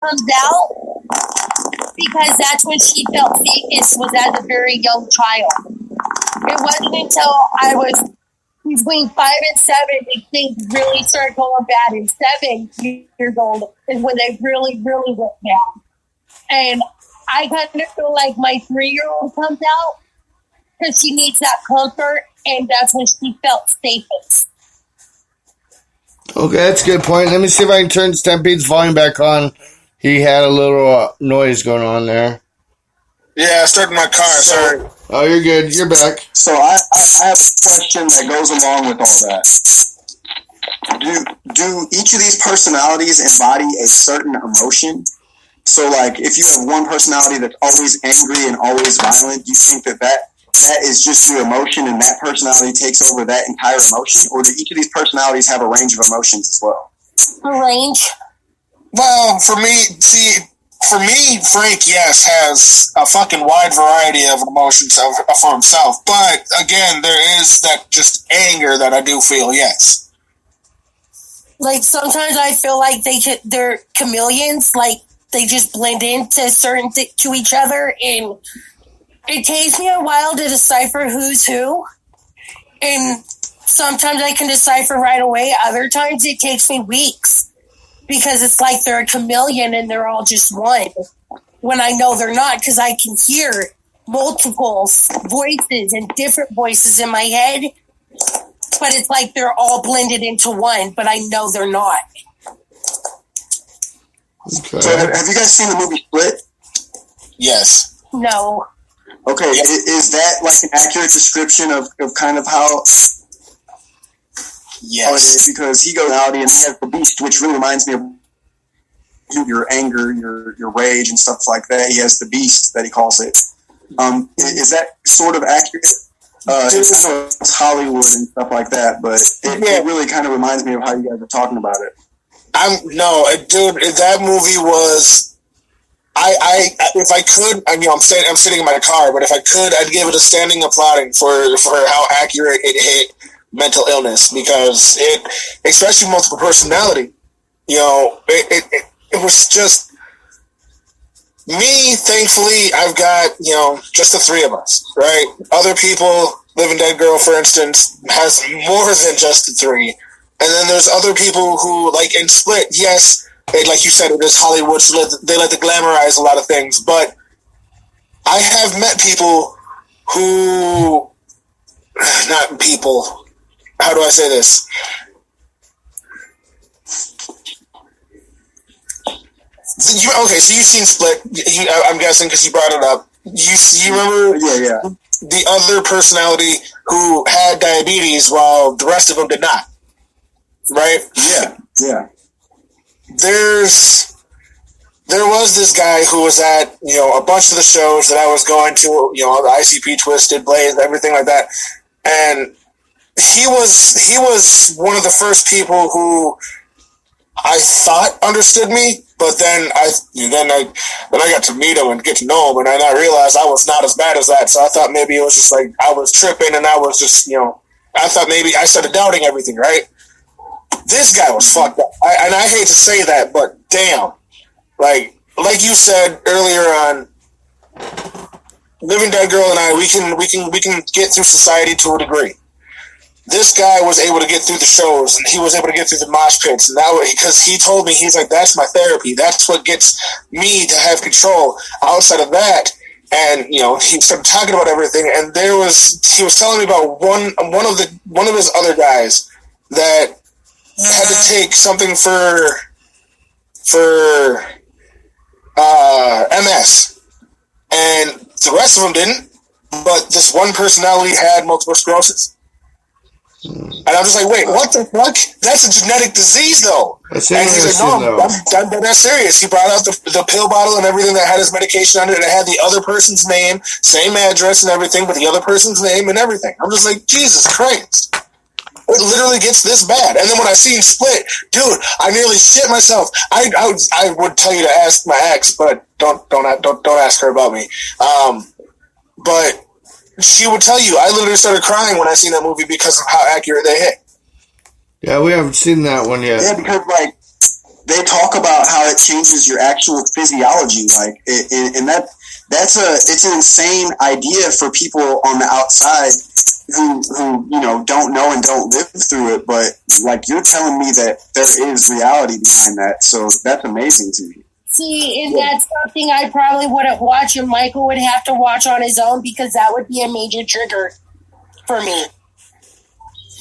comes out because that's when she felt safest, was as a very young child. It wasn't until I was between 5 and 7 that things really started going bad. And 7 years old is when they really, really went down. And I kind of feel like my 3-year-old comes out because she needs that comfort, and that's when she felt safest. Okay, that's a good point. Let me see if I can turn Stampede's volume back on. He had a little noise going on there. Yeah, I started my car. Sorry. Oh, you're good. You're back. So I have a question that goes along with all that. Do each of these personalities embody a certain emotion? So, like, if you have one personality that's always angry and always violent, do you think that is just your emotion and that personality takes over that entire emotion? Or do each of these personalities have a range of emotions as well? A range? Well, for me, Frank, yes, has a fucking wide variety of emotions for himself. But, again, there is that just anger that I do feel, yes. Like, sometimes I feel like they're chameleons, like, they just blend into to each other, and it takes me a while to decipher who's who. And sometimes I can decipher right away. Other times it takes me weeks because it's like they're a chameleon and they're all just one. When I know they're not, because I can hear multiple voices and different voices in my head. But it's like they're all blended into one, but I know they're not. Okay. So have you guys seen the movie Split? Yes. No. Okay, is that like an accurate description of kind of how? Yes. How it is? Because he goes out and he has the beast, which really reminds me of your anger, your rage, and stuff like that. He has the beast that he calls it. Is that sort of accurate? I know it's Hollywood and stuff like that, but it really kind of reminds me of how you guys are talking about it. Dude, that movie was. If I could, I'm sitting in my car, but if I could, I'd give it a standing applauding for how accurate it hit mental illness, because it, especially multiple personality, it was just me. Thankfully, I've got, just the three of us, right? Other people, Living Dead Girl, for instance, has more than just the three. And then there's other people who, like in Split, yes, like you said, it is Hollywood, so they like to glamorize a lot of things. But I have met people who, not people, how do I say this? Okay, so you've seen Split, I'm guessing, because you brought it up. You remember the other personality who had diabetes while the rest of them did not, right? Yeah. There was this guy who was at, a bunch of the shows that I was going to, the ICP, Twisted, Blaze, everything like that. And he was one of the first people who I thought understood me, but then I got to meet him and get to know him, and I realized I was not as bad as that. So I thought maybe it was just like I was tripping, and I was just, I thought maybe I started doubting everything, right? This guy was fucked up. And I hate to say that, but damn. Like you said earlier on, Living Dead Girl and I, we can get through society to a degree. This guy was able to get through the shows, and he was able to get through the mosh pits, and that way, because he told me, he's like, that's my therapy. That's what gets me to have control. Outside of that, and he started talking about everything, and he was telling me about one of his other guys that had to take something for MS, and the rest of them didn't. But this one personality had multiple sclerosis, and I'm just like, wait, what the fuck? That's a genetic disease, though. And he's like, no, that's serious. He brought out the pill bottle and everything that had his medication on it, and it had the other person's name, same address and everything, but the other person's name and everything. I'm just like, Jesus Christ. It literally gets this bad. And then when I seen Split, dude, I nearly shit myself. I would tell you to ask my ex, but don't ask her about me. But she would tell you, I literally started crying when I seen that movie because of how accurate they hit. Yeah, we haven't seen that one yet. Yeah, because they talk about how it changes your actual physiology, like, and it's an insane idea for people on the outside who don't know and don't live through it. But like, you're telling me that there is reality behind that, so that's amazing to me. See, and that's something I probably wouldn't watch, and Michael would have to watch on his own because that would be a major trigger for me.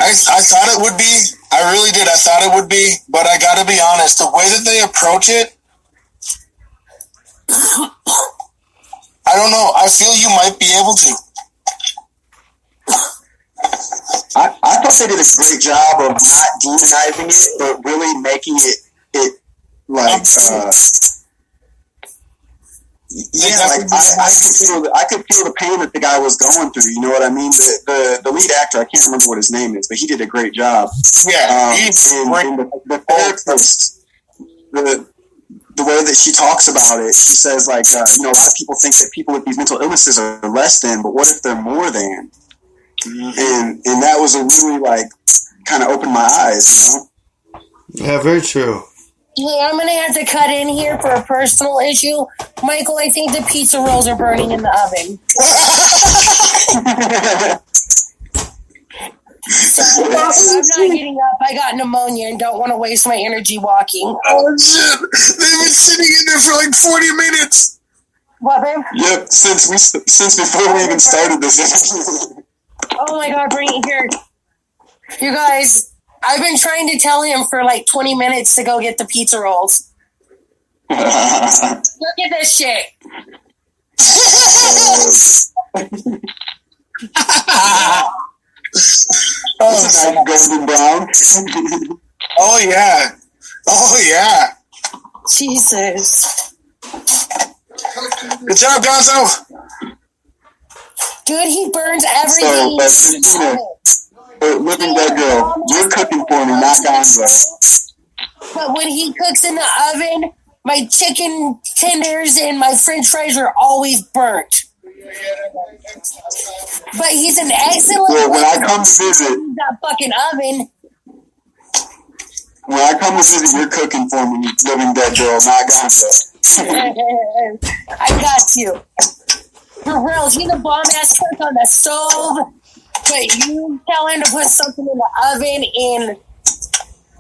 I thought it would be. I really did. I thought it would be, but I got to be honest. The way that they approach it, I don't know. I feel you might be able to. I thought they did a great job of not demonizing it, but really making it like, I could feel the pain that the guy was going through. You know what I mean? The lead actor, I can't remember what his name is, but he did a great job. Yeah, and the therapist, the way that she talks about it, she says like, a lot of people think that people with these mental illnesses are less than, but what if they're more than? And that was a really like kind of opened my eyes, Yeah, very true. Yeah, I'm going to have to cut in here for a personal issue. Michael, I think the pizza rolls are burning in the oven. I'm not getting up. I got pneumonia and don't want to waste my energy walking. Oh, shit. They've been sitting in there for like 40 minutes. What, babe? Yep, since before we even started this. Oh, my God, bring it here. You guys... I've been trying to tell him for like 20 minutes to go get the pizza rolls. Look at this shit. It's a nice golden brown. Oh, yeah. Oh, yeah. Jesus. Good job, Gonzo. Dude, he burns everything. Living Dead Girl, you're cooking for me, not Gonzo. But when he cooks in the oven, my chicken tenders and my french fries are always burnt. But he's an excellent Well, when I come to visit, that fucking oven. When I come to visit, you're cooking for me, Living Dead Girl, not Gonzo. I got you. For real, he's a bomb-ass cook on the stove. But you tell him to put something in the oven, and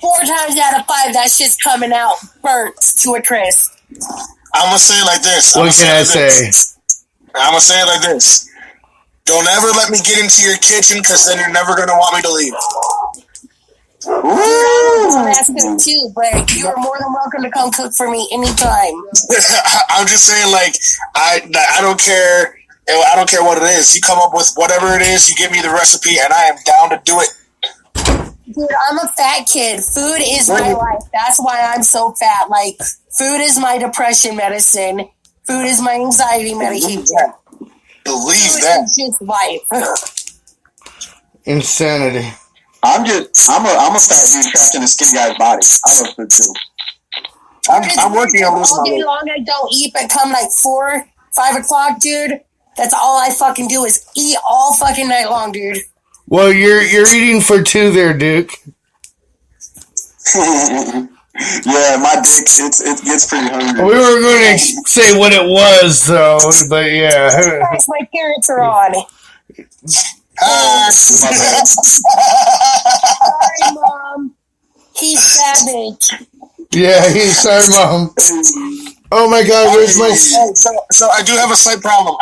4 times out of 5, that shit's coming out burnt to a crisp. I'm going to say it like this. What can I say? I'm going to say it like this. Don't ever let me get into your kitchen, because then you're never going to want me to leave. I'm asking too, but you are more than welcome to come cook for me anytime. I'm just saying, like, I don't care. I don't care what it is. You come up with whatever it is, you give me the recipe, and I am down to do it. Dude, I'm a fat kid. Food is my life. That's why I'm so fat. Like, food is my depression medicine. Food is my anxiety medication. Believe food that. is just life. Insanity. I'm a fat dude trapped in a skinny guy's body. I love food too. I'm working on losing all my day weight. long. I don't eat, but come like 4, 5 o'clock, dude. That's all I fucking do is eat all fucking night long, dude. Well, you're eating for 2 there, Duke. Yeah, my dick, it gets pretty hungry. We were going to say what it was, though, but yeah. Christ, my parents are on. Sorry, Mom. He's savage. Yeah, sorry, Mom. Oh my God, where's my... So I do have a slight problem.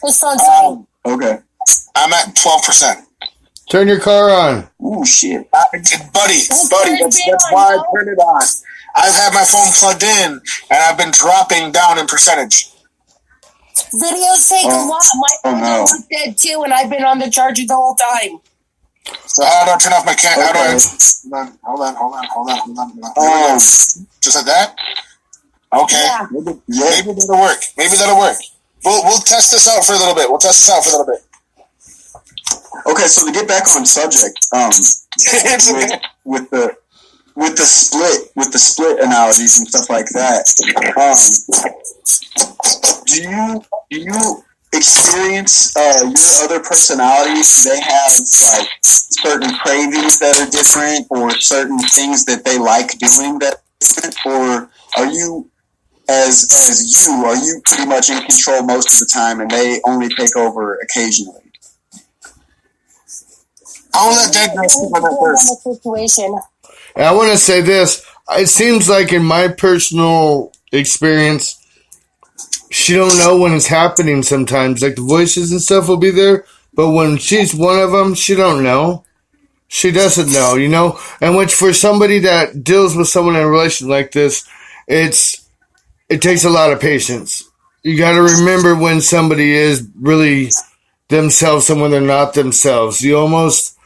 His son's fine. Okay. I'm at 12%. Turn your car on. Ooh, shit. Buddy, that's why I turned it on. I've had my phone plugged in, and I've been dropping down in percentage. Videos take a lot. My phone is dead too, and I've been on the charger the whole time. So how do I turn off my camera? How do I... Hold on. Just like that? Okay. Yeah. Maybe that'll work. We'll test this out for a little bit. Okay, so to get back on subject, with the split analogies and stuff like that, experience your other personalities? Do they have like certain cravings that are different, or certain things that they like doing that are different, or are you are you pretty much in control most of the time and they only take over occasionally? I'll let Dead Girl speak on that first. Situation. And I want to say this. It seems like in my personal experience, she don't know when it's happening sometimes. Like the voices and stuff will be there, but when she's one of them, she don't know. She doesn't know, you know? And which for somebody that deals with someone in a relation like this, it takes a lot of patience. You got to remember when somebody is really themselves and when they're not themselves. You almost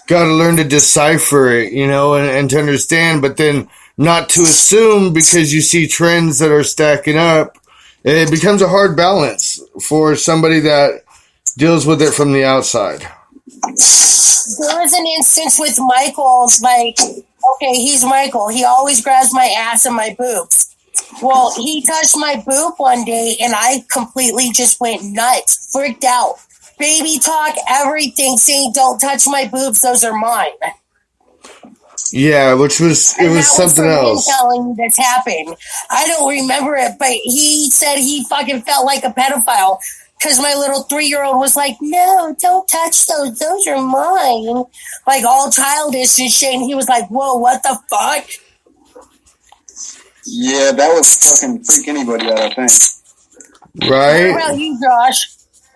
got to learn to decipher it, you know, and to understand, but then not to assume because you see trends that are stacking up. It becomes a hard balance for somebody that deals with it from the outside. There was an instance with Michael, like, okay, he's Michael. He always grabs my ass and my boobs. Well, he touched my boob one day, and I completely just went nuts, freaked out. Baby talk, everything, saying, don't touch my boobs, those are mine. Yeah, it was something else. Telling me this happened. I don't remember it, but he said he fucking felt like a pedophile because my little 3-year-old was like, no, don't touch those are mine. Like all childish and shit, and he was like, whoa, what the fuck? Yeah, that would fucking freak anybody out, I think. Right? What about you, Josh?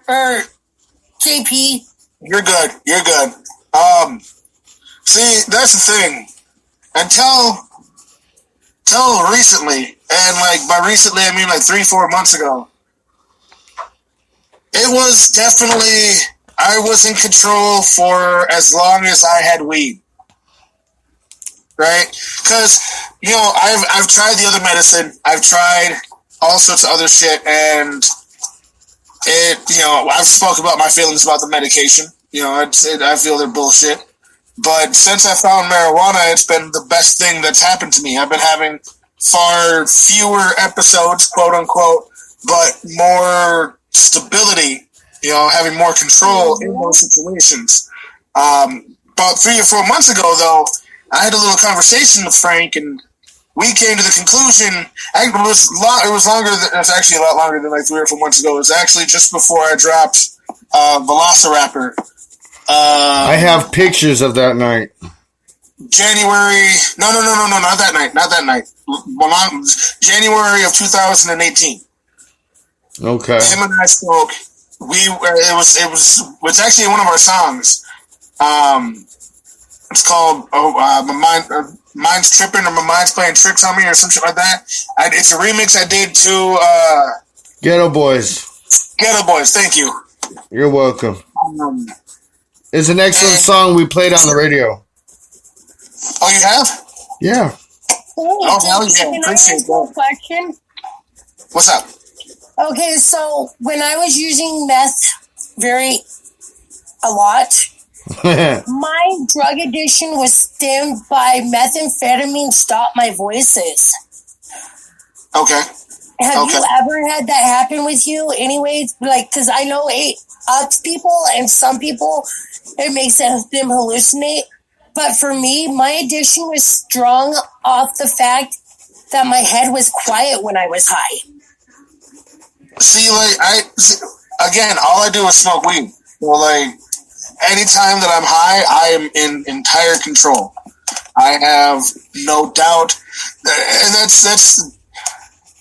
Or JP? You're good. See, that's the thing. Until recently, and like by recently I mean like 3-4 months ago, it was definitely, I was in control for as long as I had weed. Right? Because, you know, I've tried the other medicine. I've tried all sorts of other shit, and it, you know, I've spoke about my feelings about the medication. You know, I feel they're bullshit. But since I found marijuana, it's been the best thing that's happened to me. I've been having far fewer episodes, quote unquote, but more stability, you know, having more control in those situations. About 3 or 4 months ago, though, I had a little conversation with Frank, and we came to the conclusion. It was longer. It was actually a lot longer than like 3 or 4 months ago. It was actually just before I dropped Velociraptor. I have pictures of that night. January. No, not that night. Not that night. January of 2018. Okay. Him and I spoke. It's actually one of our songs. It's called my mind's tripping, or my mind's playing tricks on me, or some shit like that. It's a remix I did to Ghetto Boys. Ghetto Boys. Thank you. You're welcome. It's an excellent song we played on the radio. Oh, you have? Yeah. Oh, hell yeah. Appreciate that. Question? What's up? Okay, so when I was using meth a lot, my drug addiction was stemmed by methamphetamine stopped my voices. Okay. Have you ever had that happen with you? Anyways, like, because I know it ups people, and some people, it makes them hallucinate. But for me, my addiction was strong off the fact that my head was quiet when I was high. See, like, again, all I do is smoke weed. Well, like, anytime that I'm high, I am in entire control. I have no doubt, and that's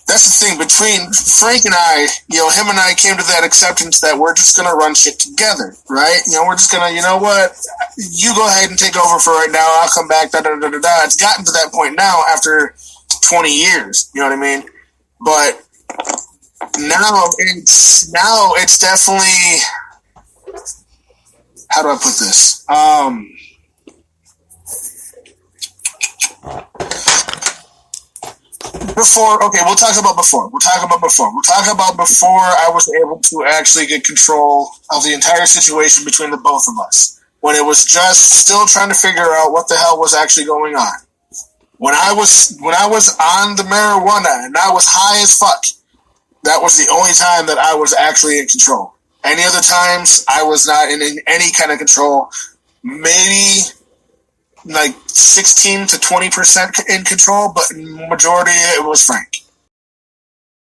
the thing between Frank and I. You know, him and I came to that acceptance that we're just gonna run shit together, right? You know, we're just gonna, you know what? You go ahead and take over for right now. I'll come back. Da da da da da. It's gotten to that point now after 20 years. You know what I mean? But now it's definitely. How do I put this? We'll talk about before. We'll talk about before I was able to actually get control of the entire situation between the both of us. When it was just still trying to figure out what the hell was actually going on. When I was on the marijuana and I was high as fuck, That was the only time that I was actually in control. Any other times, I was not in any kind of control. Maybe like 16 to 20% in control, but majority it was Frank.